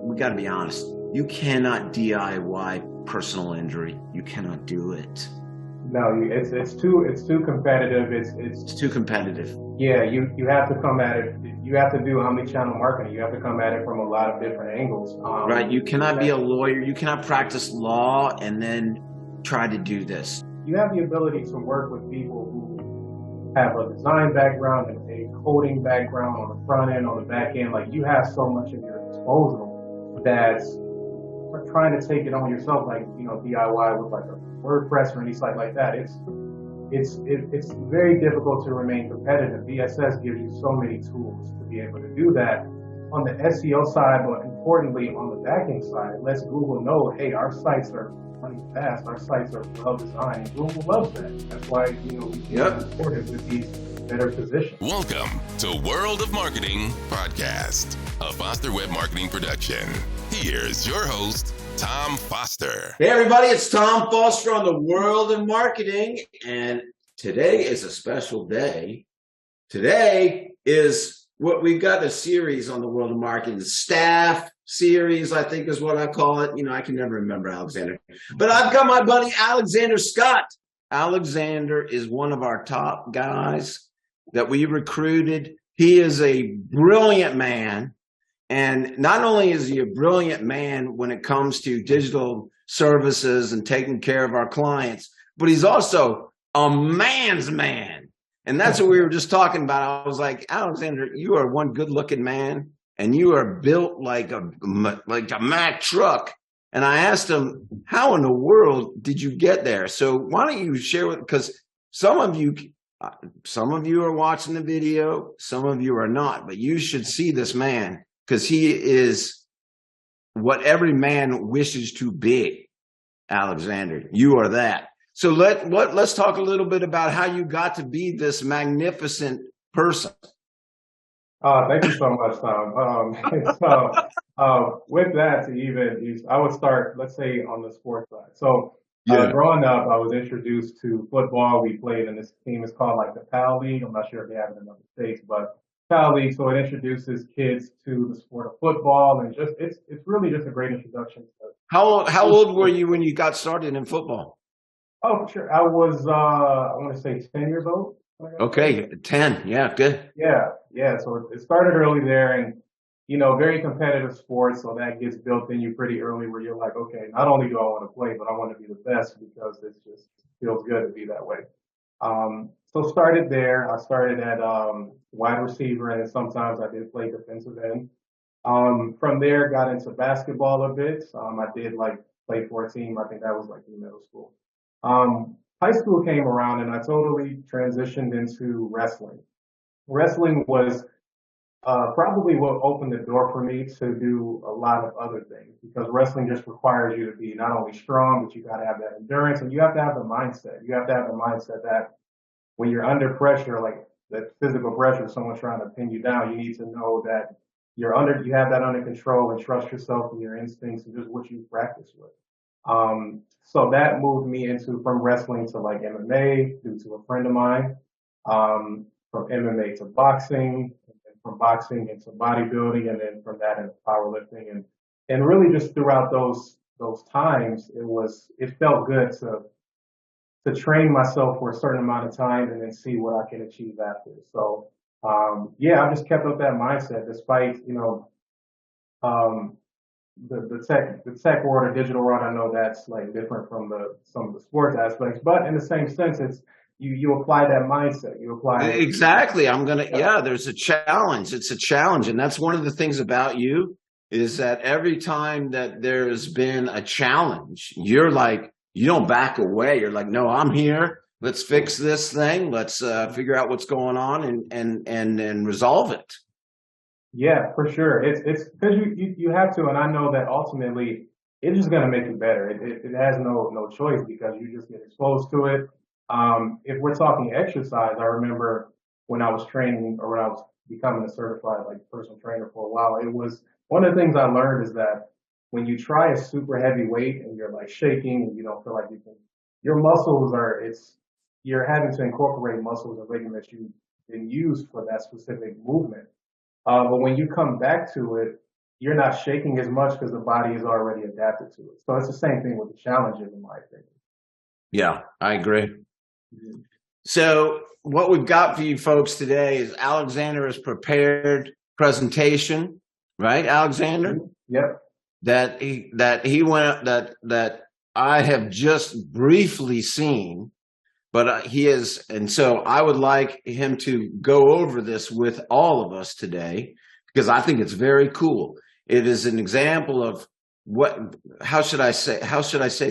we got to be honest. You cannot DIY personal injury. You cannot do it. No, it's too competitive. It's too competitive. Yeah, you have to come at it. You have to do omni-channel marketing. You have to come at it from a lot of different angles. Right. You cannot be a lawyer. You cannot practice law and then try to do this. You have the ability to work with people who have a design background and a coding background on the front end, on the back end. Like, you have so much at your disposal that trying to take it on yourself, like, DIY with like a WordPress or any site like that. It's very difficult to remain competitive. VSS gives you so many tools to be able to do that on the SEO side, but importantly on the backing side, it lets Google know, hey, our sites are running fast, our sites are well designed. Google loves that. That's why we get supported with these better positions. Welcome to World of Marketing Podcast, a Foster Web Marketing production. Here's your host, Tom Foster. Hey everybody, it's Tom Foster on the World of Marketing, and today is a special day. Today is what we've got, a series on the World of Marketing, the staff series, I think is what I call it. I can never remember Alexander, but I've got my buddy Alexander Scott. Alexander is one of our top guys that we recruited. He is a brilliant man. And not only is he a brilliant man when it comes to digital services and taking care of our clients, but he's also a man's man. And that's what we were just talking about. I was like, Alexander, you are one good looking man and you are built like a Mack truck. And I asked him, how in the world did you get there? So why don't you share with, because some of you are watching the video, some of you are not, but you should see this man. Because he is what every man wishes to be, Alexander. You are that. So let's talk a little bit about how you got to be this magnificent person. Thank you so much, Tom. With that, I would start, let's say, on the sports side. So growing up, I was introduced to football. We played in this team. It's called like the PAL League. I'm not sure if they have it in other states, but PAL League, so it introduces kids to the sport of football, and it's really just a great introduction. How old were you when you got started in football? Oh, sure. I was I want to say 10 years old. Okay, 10. Yeah, good. Yeah. So it started early there, and very competitive sports, so that gets built in you pretty early, where you're like, okay, not only do I want to play, but I want to be the best because it just feels good to be that way. So started there. I started at wide receiver, and sometimes I did play defensive end. From there, got into basketball a bit. I did play for a team. I think that was in middle school. High school came around, and I totally transitioned into wrestling. Wrestling was probably what opened the door for me to do a lot of other things, because wrestling just requires you to be not only strong, but you got to have that endurance, and you have to have the mindset. You have to have the mindset that when you're under pressure, like that physical pressure, someone trying to pin you down, you need to know that you have that under control, and trust yourself and your instincts and just what you practice with. So that moved me from wrestling to MMA due to a friend of mine, from MMA to boxing, and from boxing into bodybuilding, and then from that into powerlifting, and really just throughout those times, it felt good to train myself for a certain amount of time and then see what I can achieve after. So, I just kept up that mindset despite, the tech world or digital world. I know that's different from some of the sports aspects, but in the same sense, it's you apply that mindset. You apply exactly. There's a challenge. It's a challenge, and that's one of the things about you is that every time that there's been a challenge, you don't back away. You're like, no, I'm here. Let's fix this thing. Let's figure out what's going on and resolve it. Yeah, for sure. It's because you have to, and I know that ultimately it's just going to make you better. It has no choice, because you just get exposed to it. If we're talking exercise, I remember when I was training, or when I was becoming a certified personal trainer for a while, it was one of the things I learned is that when you try a super heavy weight and you're shaking and you don't feel like you can, your muscles you're having to incorporate muscles and ligaments you didn't use for that specific movement. But when you come back to it, you're not shaking as much because the body is already adapted to it. So it's the same thing with the challenges, in my opinion. Yeah, I agree. Mhm. So what we've got for you folks today is Alexander has prepared presentation, right, Alexander? Yep. That I have just briefly seen, but he is, and so I would like him to go over this with all of us today because I think it's very cool. It is an example of how should I say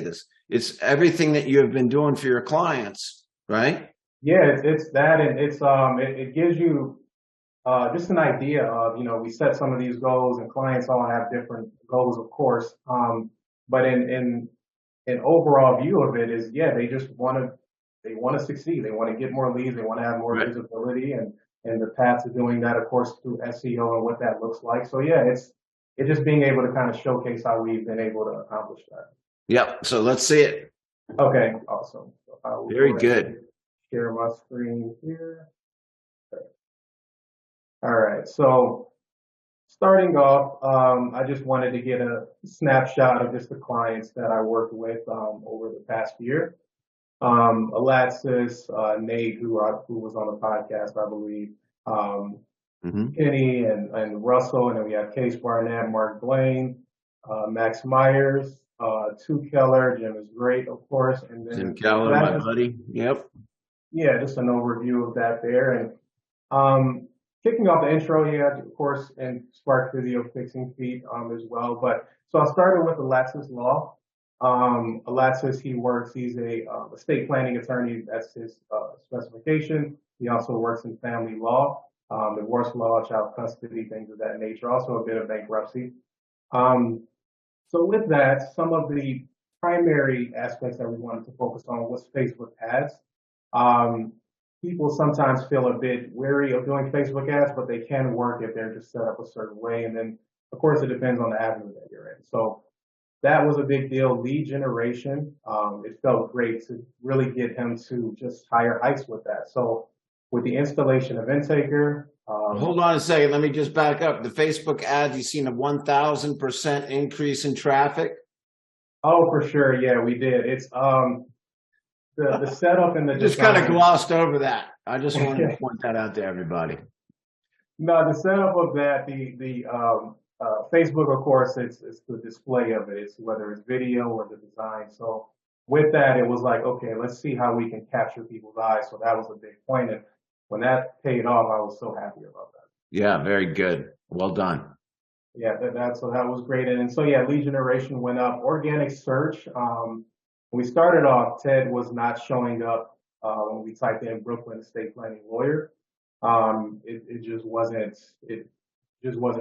this? It's everything that you have been doing for your clients, right? Yeah, it's that, and it gives you just an idea of, we set some of these goals, and clients all have different goals, of course. But in an overall view of it is, yeah, they want to succeed. They want to get more leads. They want to have more Right. visibility, and the path to doing that, of course, through SEO and what that looks like. So yeah, it's just being able to kind of showcase how we've been able to accomplish that. Yep. So let's see it. Okay, awesome. So I will Very go ahead good. and share my screen here. Okay. All right. So starting off, I just wanted to get a snapshot of just the clients that I worked with over the past year. Alexis, Nate, who was on the podcast, I believe, Kenny and Russell, and then we have Case Barnett, Mark Blaine, Max Myers, Tu Keller, Jim is great, of course, and then Jim Keller, my buddy. Yep. Yeah, just an overview of that there, and kicking off the intro, yeah, of course, and Spark Video fixing feet as well. But so I started with Alexis Law. Alexis, he's a estate planning attorney. That's his specification. He also works in family law, divorce law, child custody, things of that nature. Also a bit of bankruptcy. So with that, some of the primary aspects that we wanted to focus on was Facebook ads. People sometimes feel a bit wary of doing Facebook ads, but they can work if they're just set up a certain way. And then, of course, it depends on the avenue that you're in. So that was a big deal. Lead generation. It felt great to really get him to just higher heights with that. So with the installation of Intaker. Hold on a second. Let me just back up. The Facebook ads, you've seen a 1,000% increase in traffic. Oh, for sure. Yeah, we did. It's the setup and the just design. kind of glossed over that. I just wanted to point that out to everybody. No, the setup of that, the Facebook, of course, it's the display of it. It's whether it's video or the design. So with that, it was like, okay, let's see how we can capture people's eyes. So that was a big point. And when that paid off, I was so happy about that. Yeah, very good. Well done. Yeah, so that was great. And so, yeah, lead generation went up. Organic search. When we started off, Ted was not showing up when we typed in Brooklyn estate planning lawyer. It just wasn't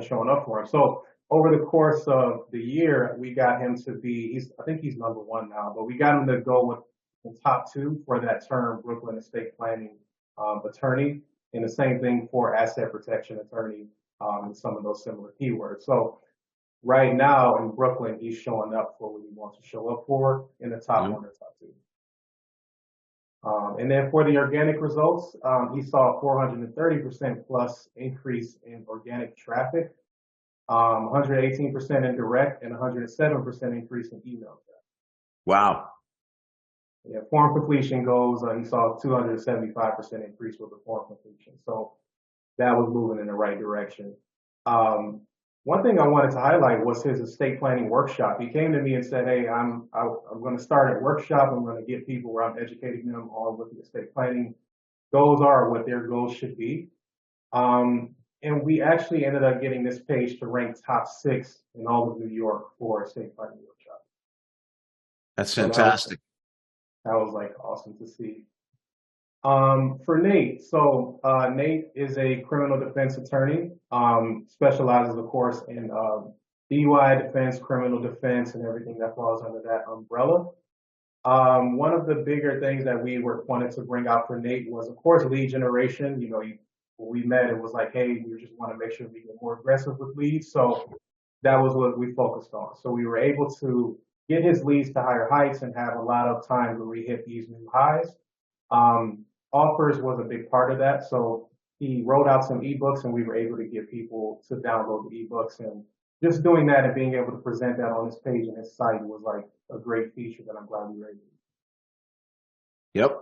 showing up for him. So over the course of the year, we got him to be, I think he's number one now, but we got him to go with the top two for that term, Brooklyn estate planning attorney, and the same thing for asset protection attorney, and some of those similar keywords. So right now in Brooklyn, he's showing up for what he wants to show up for in the top one or top two. And then for the organic results, he saw a 430% plus increase in organic traffic, 118% in direct, and 107% increase in email traffic. Wow. Yeah, form completion goes, he saw a 275% increase with the form completion. So that was moving in the right direction. One thing I wanted to highlight was his estate planning workshop. He came to me and said, hey, I'm going to start a workshop. I'm going to get people where I'm educating them on what the estate planning goals are, or what their goals should be. And we actually ended up getting this page to rank top 6 in all of New York for estate planning workshop. That's fantastic. That was like awesome to see. For Nate, so Nate is a criminal defense attorney, specializes, of course, in DUI defense, criminal defense, and everything that falls under that umbrella. One of the bigger things that we wanted to bring out for Nate was, of course, lead generation. When we met, it was like, hey, we just want to make sure we get more aggressive with leads. So that was what we focused on. So we were able to get his leads to higher heights and have a lot of times where we hit these new highs. Offers was a big part of that. So he wrote out some ebooks, and we were able to get people to download the ebooks, and just doing that and being able to present that on his page and his site was like a great feature that I'm glad we were able to do. Yep.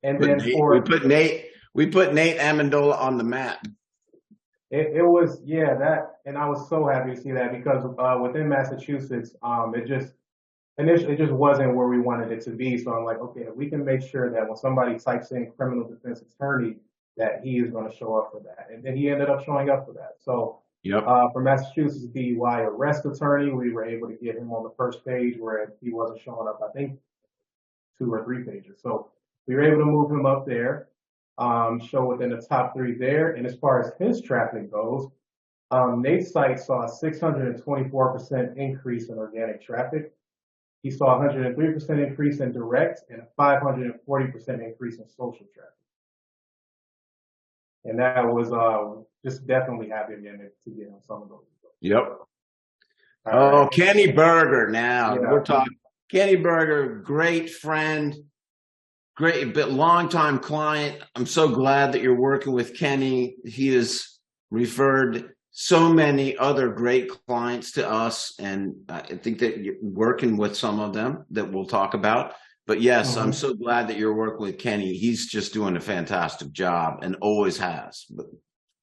And But then we put Nate Amendola on the map. it was, yeah, that, and I was so happy to see that because within Massachusetts, it just wasn't where we wanted it to be. So I'm like, okay, if we can make sure that when somebody types in criminal defense attorney, that he is going to show up for that. And then he ended up showing up for that. So Yep. for Massachusetts DUI arrest attorney, we were able to get him on the first page where he wasn't showing up, I think, 2 or 3 pages. So we were able to move him up there, show within the top 3 there. And as far as his traffic goes, Nate's site saw a 624% increase in organic traffic. He saw a 103% increase in direct and a 540% increase in social traffic. And that was just definitely happy again to get on some of those. Yep. Oh, Kenny Berger now. Yeah. We're talking Kenny Berger, great friend, great but longtime client. I'm so glad that you're working with Kenny. He has referred so many other great clients to us, and I think that you're working with some of them that we'll talk about. But yes, I'm so glad that you're working with Kenny. He's just doing a fantastic job and always has. But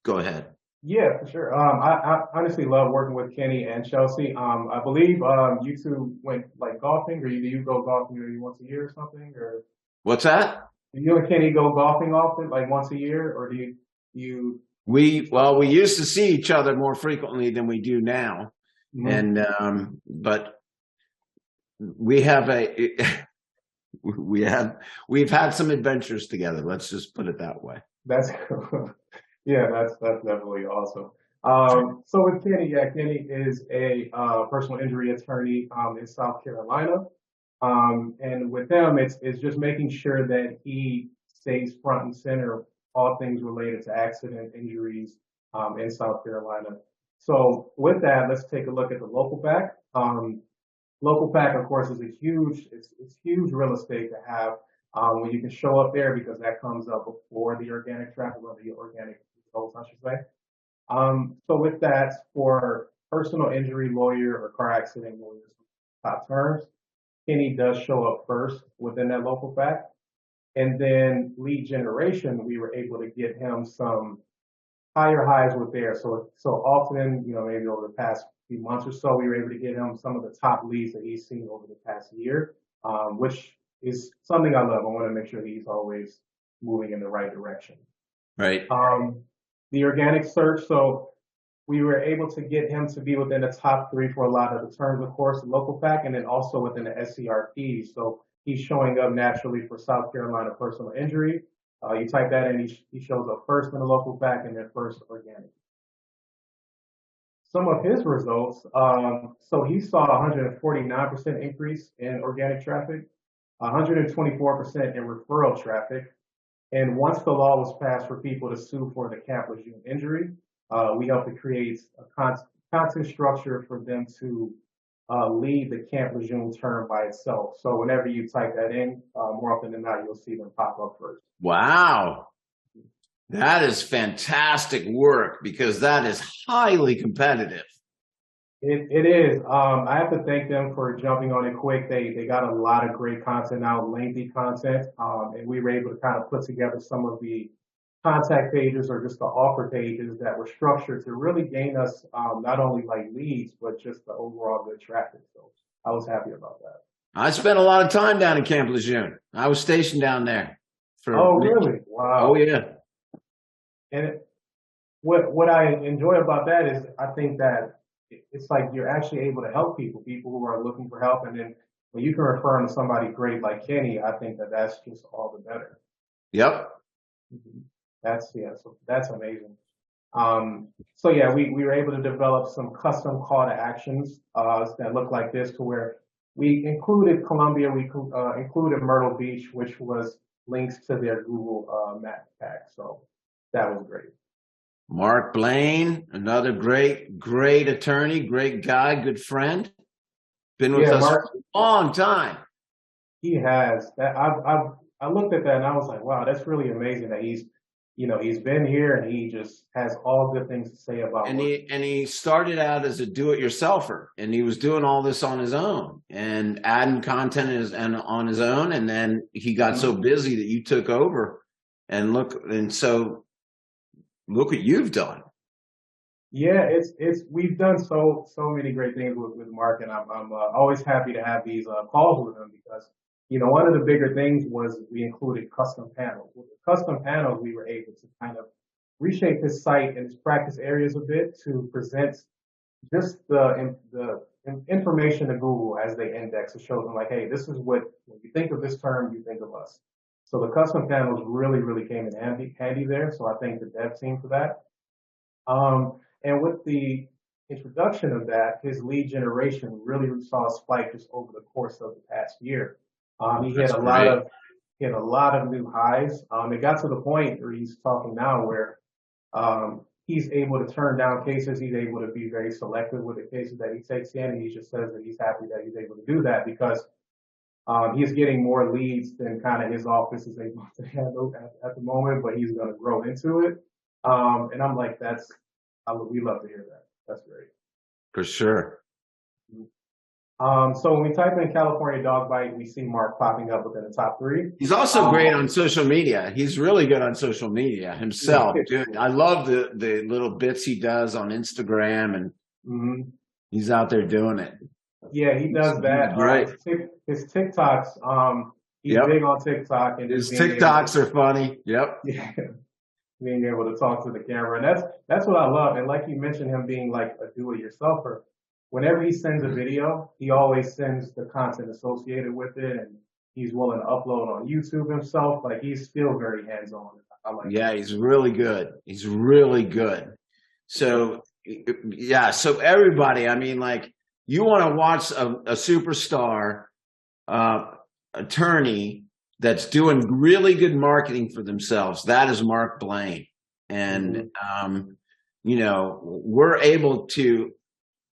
go ahead. Yeah, for sure. I honestly love working with Kenny and Chelsea. I believe you two went like golfing, or do you go golfing maybe once a year or something? Or What's that? do you and Kenny go golfing often, like once a year, or do you? We used to see each other more frequently than we do now, and but we've had some adventures together. Let's just put it that way. That's yeah, that's definitely awesome. So with Kenny, yeah, Kenny is a personal injury attorney in South Carolina, and with him, it's just making sure that he stays front and center all things related to accident injuries in South Carolina. So with that, let's take a look at the local pack. Local pack, of course, is it's huge real estate to have when you can show up there because that comes up before the organic traffic or the organic results, I should say. So with that, for personal injury lawyer or car accident lawyers, top terms, Kenny does show up first within that local pack. And then lead generation, we were able to get him some higher highs with there. So often, maybe over the past few months or so, we were able to get him some of the top leads that he's seen over the past year, which is something I love. I want to make sure he's always moving in the right direction. Right. The organic search, so we were able to get him to be within the top 3 for a lot of the terms, of course, the local pack, and then also within the SCRP. So he's showing up naturally for South Carolina personal injury. You type that in, he shows up first in the local pack and then first organic. Some of his results, so he saw 149% increase in organic traffic, 124% in referral traffic. And once the law was passed for people to sue for the Camp Lejeune injury, we helped to create a content structure for them to leave the Camp Lejeune term by itself. So whenever you type that in, more often than not, you'll see them pop up first. Wow. That is fantastic work because that is highly competitive. It is. I have to thank them for jumping on it quick. They got a lot of great content out, lengthy content, and we were able to kind of put together some of the contact pages or just the offer pages that were structured to really gain us not only like leads, but just the overall good traffic. So I was happy about that. I spent a lot of time down in Camp Lejeune. I was stationed down there. Oh, really? Wow. Oh, yeah. And what I enjoy about that is I think that it's like you're actually able to help people who are looking for help. And then when you can refer them to somebody great like Kenny, I think that that's just all the better. Yep. So that's amazing. So yeah, we were able to develop some custom call to actions that look like this, to where we included Columbia, we included Myrtle Beach, which was links to their Google map pack. So that was great. Mark Blaine, another great attorney, great guy, good friend. Been with us for a long time. He has. I looked at that and I was like, wow, that's really amazing that he's he's been here and he just has all good things to say about And what. he started out as a do-it-yourselfer, and he was doing all this on his own and adding content on his own. And then he got so busy that you took over, and so look what you've done. Yeah, we've done so many great things with Mark, and I'm always happy to have these calls with him because one of the bigger things was we included custom panels. With the custom panels, we were able to kind of reshape his site and his practice areas a bit to present just the information to Google as they index. It shows them like, hey, this is when you think of this term, you think of us. So the custom panels really came in handy there. So I thank the dev team for that. And with the introduction of that, his lead generation really saw a spike just over the course of the past year. He had a lot of new highs. It got to the point where he's talking now where he's able to turn down cases. He's able to be very selective with the cases that he takes in, and he just says that he's happy that he's able to do that because he's getting more leads than kind of his office is able to handle at the moment, but he's going to grow into it. And I'm like, we love to hear that. That's great. For sure. So when we type in California dog bite, we see Mark popping up within the top 3. He's also great on social media. He's really good on social media himself. Dude, I love the little bits he does on Instagram, and he's out there doing it. Yeah, he does that. Right. His TikToks, he's big on TikTok. And his TikToks are funny. Yep. Yeah. Being able to talk to the camera. And that's what I love. And like you mentioned, him being like a do-it-yourselfer. Whenever he sends a video, he always sends the content associated with it, and he's willing to upload on YouTube himself. Like, he's still very hands-on. I like that. He's really good. He's really good. So, so everybody, I mean, like, you want to watch a superstar attorney that's doing really good marketing for themselves. That is Mark Blaine. And, we're able to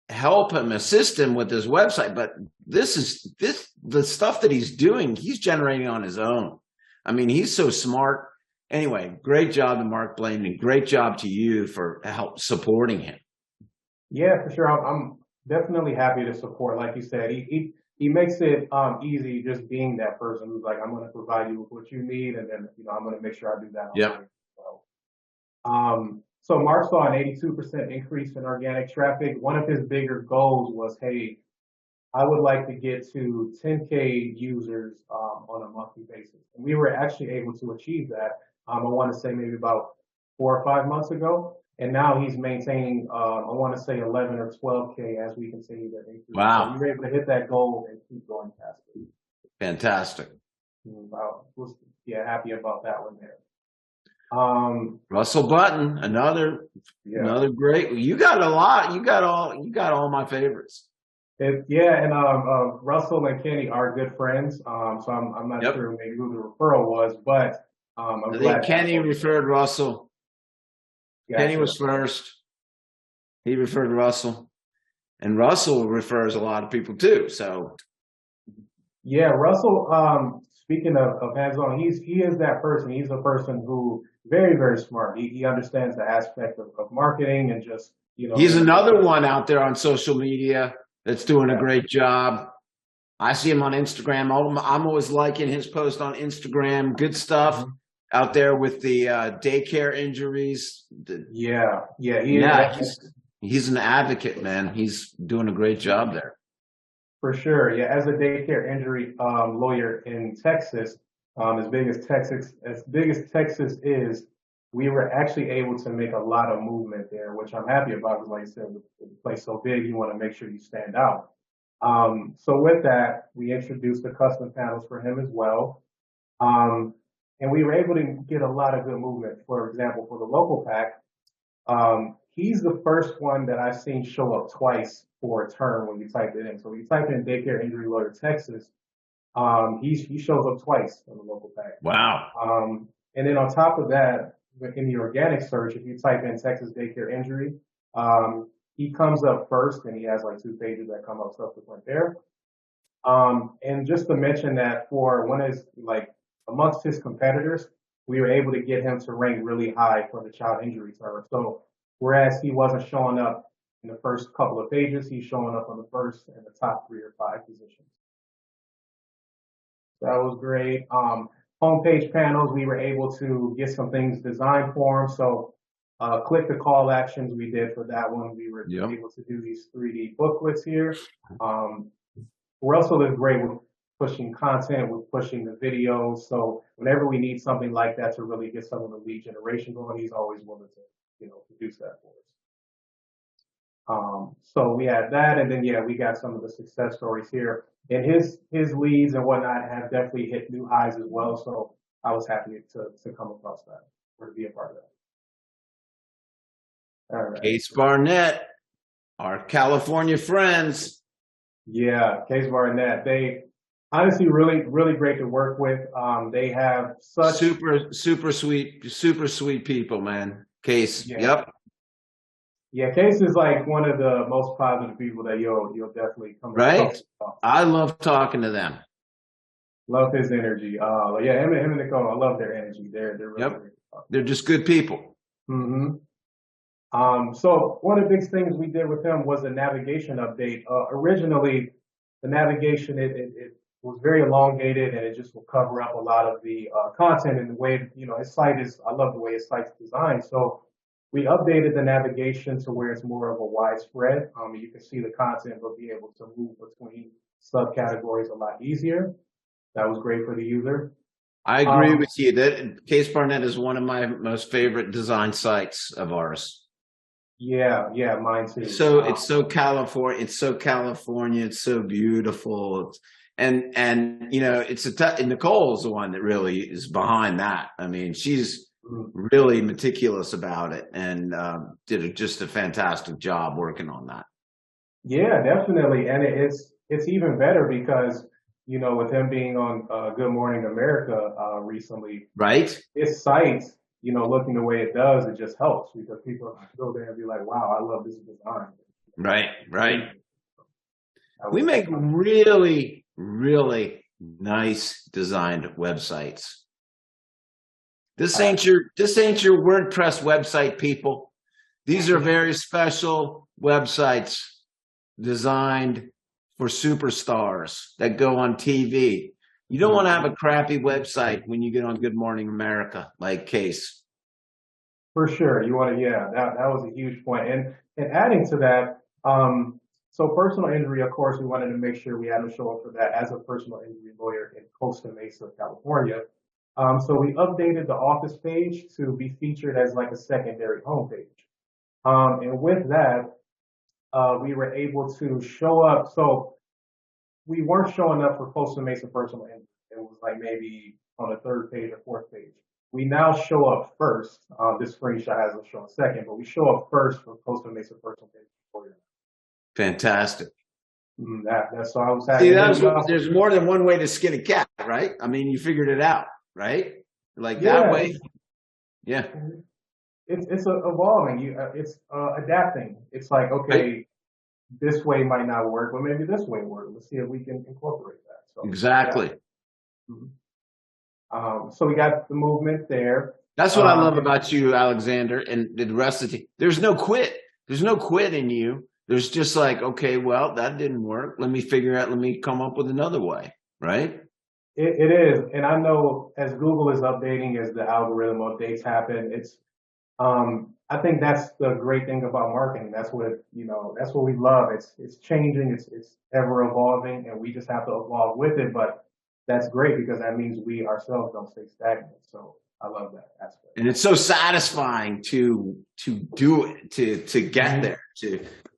help him, assist him with his website. But the stuff that he's doing, he's generating on his own. I mean, he's so smart. Anyway, great job to Mark Blaine, and great job to you for help supporting him. Yeah, for sure. I'm definitely happy to support. Like you said, he makes it easy just being that person who's like, I'm going to provide you with what you need, and then I'm going to make sure I do that. Yep. So Mark saw an 82% increase in organic traffic. One of his bigger goals was, hey, I would like to get to 10K users on a monthly basis. And we were actually able to achieve that. I want to say maybe about 4 or 5 months ago. And now he's maintaining, I want to say 11 or 12K as we continue to increase. Wow. So we were able to hit that goal and keep going past it. Fantastic. Happy about that one there. Russell Button, another great. You got a lot. You got all my favorites. And Russell and Kenny are good friends. So I'm not sure maybe who the referral was, but I'm glad. Kenny referred Russell. Gotcha. Kenny was first. He referred Russell, and Russell refers a lot of people too. So, yeah, Russell. Speaking of hands-on, he is that person. He's a person who very, very smart. He understands the aspect of marketing and just, He's another one out there on social media that's doing a great job. I see him on Instagram. I'm always liking his post on Instagram. Good stuff out there with the daycare injuries. He's an advocate, man. He's doing a great job there. For sure, yeah. As a daycare injury lawyer in Texas, as big as Texas is, we were actually able to make a lot of movement there, which I'm happy about because, like I said, with the place so big, you want to make sure you stand out. So with that, we introduced the custom panels for him as well, and we were able to get a lot of good movement. For example, for the local pack, he's the first one that I've seen show up twice for a term when you type it in. So when you type in daycare injury lawyer Texas, he shows up twice on the local pack. Wow. And then on top of that, in the organic search, if you type in Texas daycare injury, he comes up first, and he has like 2 pages that come up subsequent there. And just to mention that for one is like amongst his competitors, we were able to get him to rank really high for the child injury term. So whereas he wasn't showing up in the first couple of pages, he's showing up on the first and the top 3 or 5 positions. That was great. Homepage panels, we were able to get some things designed for him. So click the call actions we did for that one. We were able to do these 3D booklets here. We're also doing great with pushing content, with pushing the videos. So whenever we need something like that to really get some of the lead generation going, he's always willing to, produce that for us. So we had that, and then we got some of the success stories here. And his leads and whatnot have definitely hit new highs as well. So I was happy to come across that or to be a part of that. All right. Case Barnett, our California friends. Yeah, Case Barnett. They honestly really, really great to work with. They have such super sweet people, man. Case. Yeah. Yep. Yeah, Case is like one of the most positive people that you'll definitely come across. Right. I love talking to them. Love his energy. Him and Nicole, I love their energy. They're really great. They're just good people. Mm-hmm. So one of the big things we did with them was a navigation update. Originally, the navigation it was very elongated and it just will cover up a lot of the content and the way his site is. I love the way his site's designed. So we updated the navigation to where it's more of a widespread. You can see the content, but be able to move between subcategories a lot easier. That was great for the user. I agree with you. That Case Barnett is one of my most favorite design sites of ours. Yeah, mine too. So it's so California. It's so California. It's so beautiful. And it's Nicole's the one that really is behind that. I mean, she's really meticulous about it and did just a fantastic job working on that. Yeah, definitely. And it's even better because, with him being on Good Morning America recently, right? His site, looking the way it does, it just helps because people go there and be like, wow, I love this design. Right. We make really, really nice designed websites. This ain't your WordPress website, people. These are very special websites designed for superstars that go on TV. You don't want to have a crappy website when you get on Good Morning America, like Case. For sure. You want to, that was a huge point. And adding to that, so personal injury, of course, we wanted to make sure we had to show up for that as a personal injury lawyer in Costa Mesa, California. So we updated the office page to be featured as like a secondary homepage. And with that, we were able to show up. So we weren't showing up for Costa Mesa personal injury. It was like maybe on the 3rd page or 4th page. We now show up first. This screenshot has us show second, but we show up first for Costa Mesa personal injury. Fantastic. That's so I was happy. See, there's more than one way to skin a cat, right? I mean, you figured it out, right? Like that way. Yeah. It's evolving. It's adapting. It's like, okay, this way might not work, but maybe this way works. Let's see if we can incorporate that. So, exactly. So we got the movement there. That's what I love about you, Alexander, and the rest of the team. There's no quit. There's no quit in you. There's just like, okay, well, that didn't work. Let me come up with another way, right? It is. And I know as Google is updating, as the algorithm updates happen, I think that's the great thing about marketing. That's what, that's what we love. It's changing. It's ever evolving, and we just have to evolve with it. But that's great because that means we ourselves don't stay stagnant. So I love that aspect. And it's so satisfying to do it, to get there,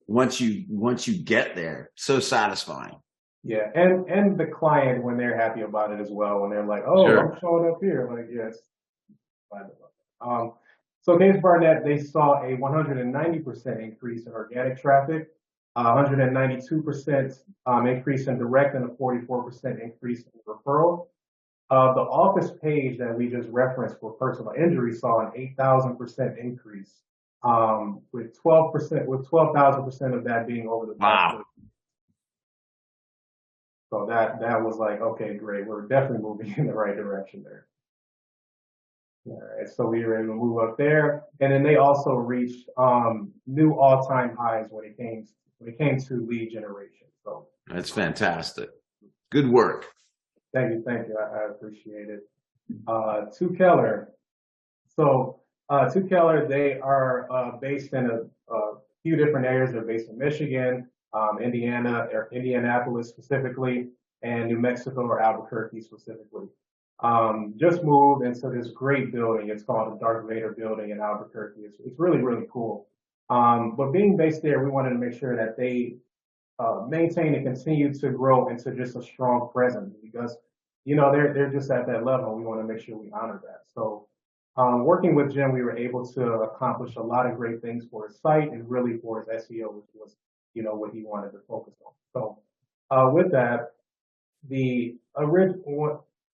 once you get there, so satisfying. Yeah, and the client when they're happy about it as well, when they're like, oh, sure. I'm showing up here, like yes. So Case Barnett, they saw a 190% increase in organic traffic, 192% increase in direct, and a 44% increase in referral. The office page that we just referenced for personal injury saw an 8,000% increase, with 12,000% of that being over the past. Wow. So that was like, okay, great. We're definitely moving in the right direction there. All right, so we were able to move up there, and then they also reached new all-time highs when it came to lead generation. So That's fantastic. Good work. thank you, I appreciate it. To Keller. So to Keller, they are based in a few different areas. They're based in Michigan, Indiana, or Indianapolis specifically, and New Mexico or Albuquerque specifically. Just moved into this great building. It's called the Darth Vader building in Albuquerque. It's really, really cool. But being based there, we wanted to make sure that they maintain and continue to grow into just a strong presence because, you know, they're just at that level. We want to make sure we honor that. So working with Jim, we were able to accomplish a lot of great things for his site and really for his SEO, which was, you know, what he wanted to focus on. So with that,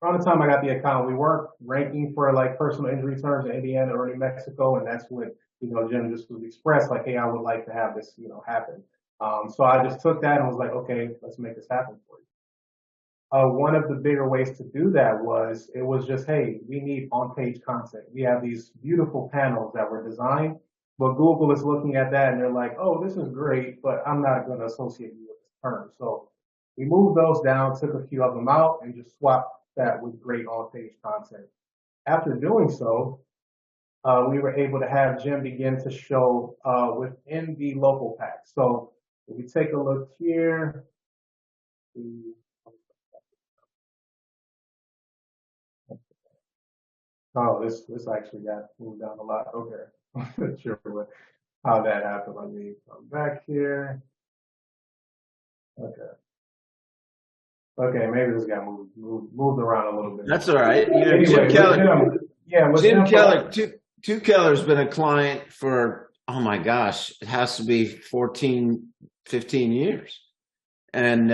around the time I got the account, we weren't ranking for like personal injury terms in Indiana or New Mexico, and that's what, you know, Jim just was expressed like, hey, I would like to have this, you know, happen. So I just took that and was like, okay, let's make this happen for you. One of the bigger ways to do that was, it was just, hey, we need on-page content. We have these beautiful panels that were designed, but Google is looking at that and they're like, oh, this is great, but I'm not going to associate you with this term. So we moved those down, took a few of them out, and just swapped that with great on-page content. After doing so, we were able to have Jim begin to show within the local pack. So if you take a look here, oh, this actually got moved down a lot. Okay, I'm not sure how that happened. Let me come back here. Okay. Okay, maybe this got moved around a little bit. That's all right. You know, Anyway, Jim Keller, Tim Keller's been a client for, oh my gosh, it has to be 14, 15 years. And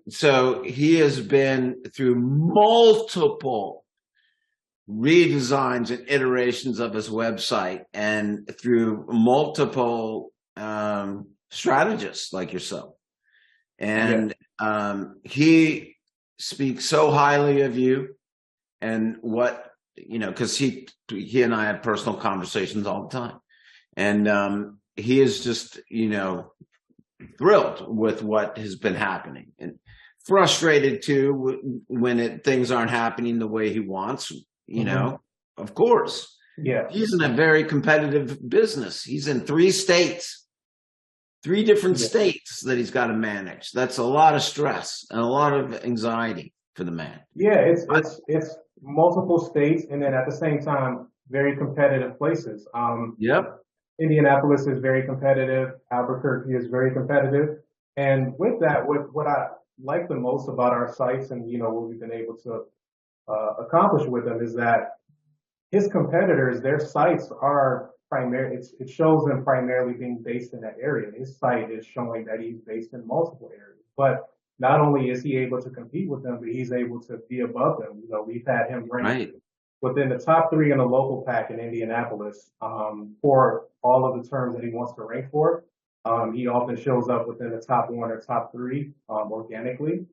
so he has been through multiple redesigns and iterations of his website and through multiple strategists like yourself. And he speaks so highly of you and what, you know, because he and I have personal conversations all the time. And he is just, you know, thrilled with what has been happening and frustrated too when things aren't happening the way he wants, you know, of course. Yeah. He's in a very competitive business. He's in 3 states. 3 different states that he's got to manage. That's a lot of stress and a lot of anxiety for the man. Yeah, it's multiple states, and then at the same time, very competitive places. Indianapolis is very competitive. Albuquerque is very competitive. And with that, what I like the most about our sites and, you know, what we've been able to accomplish with them is that his competitors, their sites are it shows them primarily being based in that area. His site is showing that he's based in multiple areas. But not only is he able to compete with them, but he's able to be above them. You know, we've had him ranked within the top 3 in the local pack in Indianapolis for all of the terms that he wants to rank for. He often shows up within the top 1 or top 3 organically.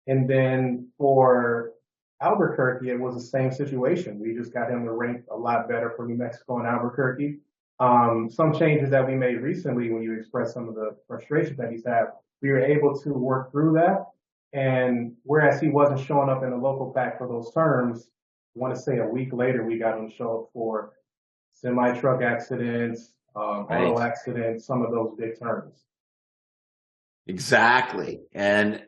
And then for Albuquerque, it was the same situation. We just got him to rank a lot better for New Mexico and Albuquerque. Some changes that we made recently when you expressed some of the frustration that he's had, we were able to work through that. And whereas he wasn't showing up in the local pack for those terms, I want to say a week later, we got him to show up for semi-truck accidents, auto accidents, some of those big terms. Exactly. And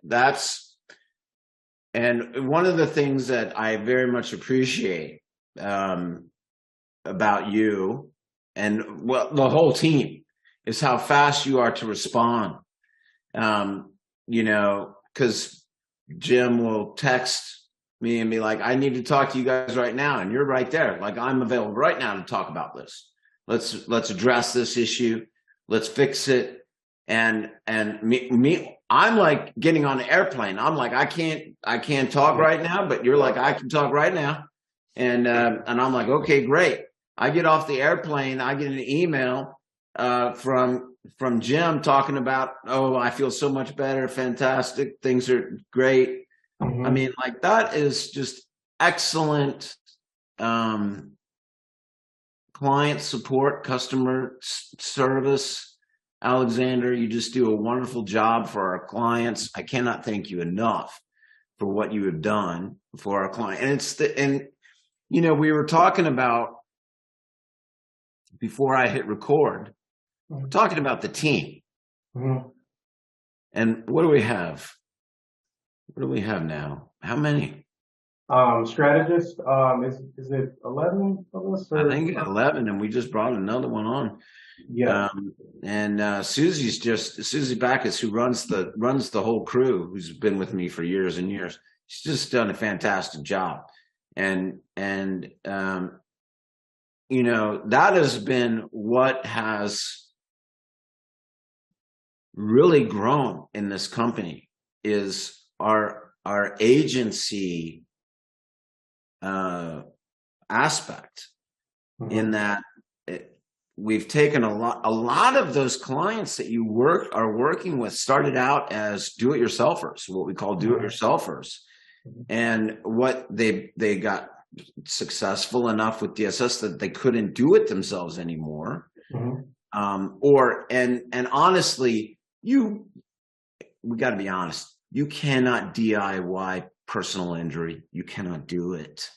one of the things that I very much appreciate about you and the whole team is how fast you are to respond. You know, because Jim will text me and be like, I need to talk to you guys right now. And you're right there. Like, I'm available right now to talk about this. Let's address this issue. Let's fix it. And me, I'm like getting on the airplane. I'm like, I can't talk right now, but you're like, I can talk right now. And I'm like, okay, great. I get off the airplane. I get an email from Jim talking about, oh, I feel so much better. Fantastic. Things are great. I mean, like, that is just excellent client support, customer service. Alexander, you just do a wonderful job for our clients. I cannot thank you enough for what you have done for our client. And we were talking about, before I hit record, we're talking about the team. Mm-hmm. And what do we have? What do we have now? How many? Strategist, is it 11 of us? I think 11, and we just brought another one on. Yeah. And Susie Backus, who runs the whole crew, who's been with me for years and years. She's just done a fantastic job. And that has been what has really grown in this company, is our agency aspect, in that we've taken a lot of those clients that you are working with started out as do-it-yourselfers, what we call do-it-yourselfers. And what they got successful enough with DSS that they couldn't do it themselves anymore. And honestly, we got to be honest, you cannot DIY personal injury. You cannot do it.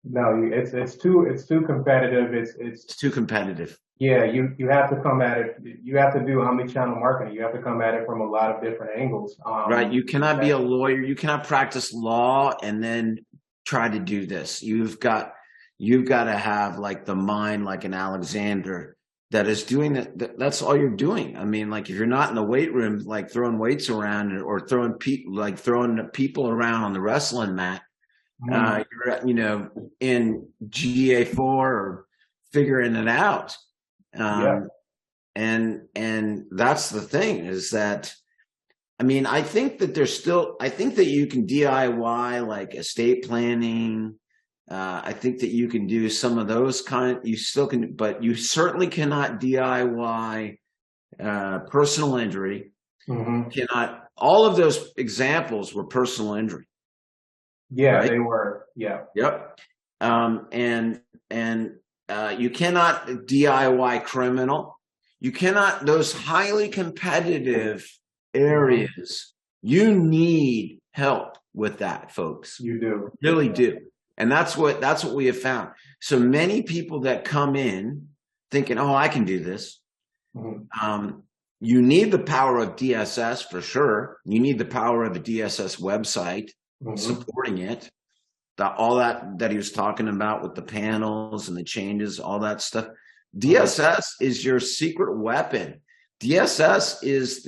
No, it's too competitive. It's too competitive. Yeah, you have to come at it. You have to do omni-channel marketing. You have to come at it from a lot of different angles. Right. You cannot be a lawyer. You cannot practice law and then try to do this. You've got to have like the mind, like an Alexander, that is doing that. That's all you're doing. I mean, like, if you're not in the weight room, like throwing weights around or throwing people around on the wrestling mat, you're in GA4 or figuring it out. And that's the thing, is that, I mean, I think that you can DIY like estate planning. I think that you can do some of those you still can, but you certainly cannot DIY personal injury. Cannot. All of those examples were personal injury. Yeah, right? They were. Yeah. Yep. And you cannot DIY criminal. You cannot, those highly competitive areas, you need help with that, folks. You do. You really do. And that's what we have found. So many people that come in thinking, oh, I can do this. You need the power of DSS for sure. You need the power of a DSS website supporting it. All that he was talking about with the panels and the changes, all that stuff. DSS is your secret weapon. DSS is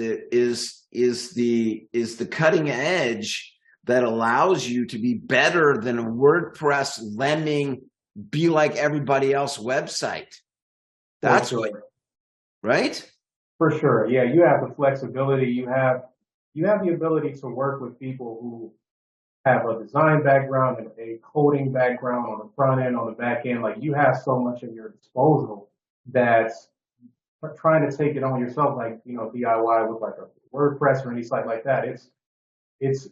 the cutting edge that allows you to be better than a WordPress lemming, be like everybody else website. That's what, right? For sure. Yeah, you have the flexibility. You have the ability to work with people who have a design background and a coding background on the front end, on the back end. Like, you have so much at your disposal that's trying to take it on yourself, like, DIY with like a WordPress or any site like that. It's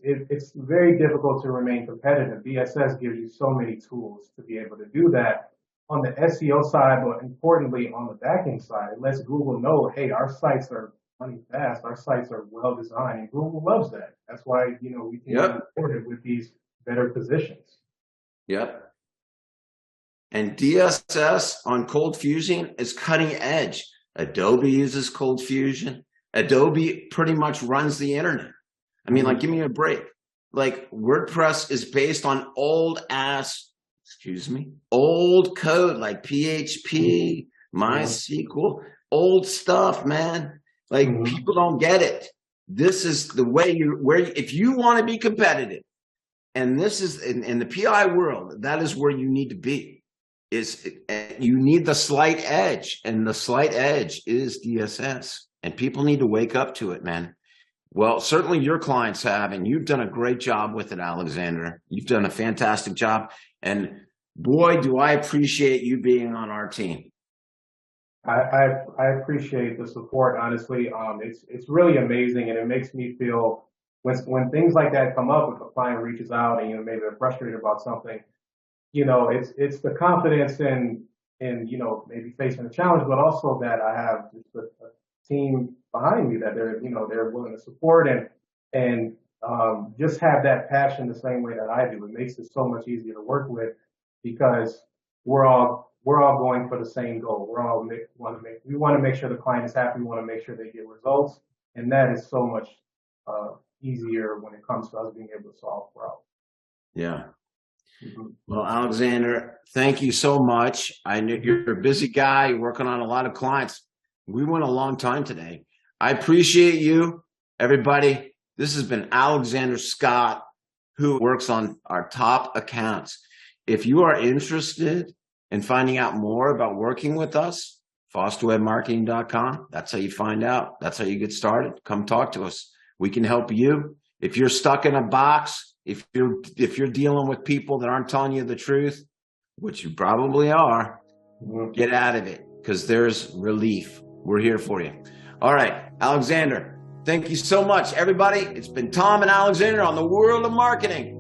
very difficult to remain competitive. DSS gives you so many tools to be able to do that on the SEO side, but importantly on the backend side. It lets Google know, hey, our sites are running fast, our sites are well designed, and Google loves that. That's why, we can be rewarded with these better positions. Yep. And DSS on Cold Fusion is cutting edge. Adobe uses Cold Fusion. Adobe pretty much runs the internet. I mean, like, give me a break. Like, WordPress is based on old code, like PHP, MySQL, old stuff, man. Like, people don't get it. This is the way if you want to be competitive, and this is in the PI world, that is where you need to be. You need the slight edge, and the slight edge is DSS, and people need to wake up to it, man. Well, certainly your clients have, and you've done a great job with it, Alexander. You've done a fantastic job, and boy, do I appreciate you being on our team. I appreciate the support, honestly. It's really amazing, and it makes me feel, when things like that come up, if a client reaches out and maybe they're frustrated about something, it's the confidence in maybe facing a challenge, but also that I have just a team behind me that they're willing to support and just have that passion the same way that I do. It makes it so much easier to work with because we're all going for the same goal. We want to make sure the client is happy. We want to make sure they get results, and that is so much easier when it comes to us being able to solve problems. Yeah. Mm-hmm. Well, Alexander, thank you so much. I know you're a busy guy. You're working on a lot of clients. We went a long time today. I appreciate you, everybody. This has been Alexander Scott, who works on our top accounts. If you are interested in finding out more about working with us, fosterwebmarketing.com. That's how you find out. That's how you get started. Come talk to us. We can help you. If you're stuck in a box, if you're dealing with people that aren't telling you the truth, which you probably are, get out of it because there's relief. We're here for you. All right, Alexander, thank you so much, everybody. It's been Tom and Alexander on the World of Marketing.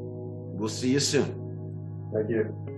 We'll see you soon. Thank you.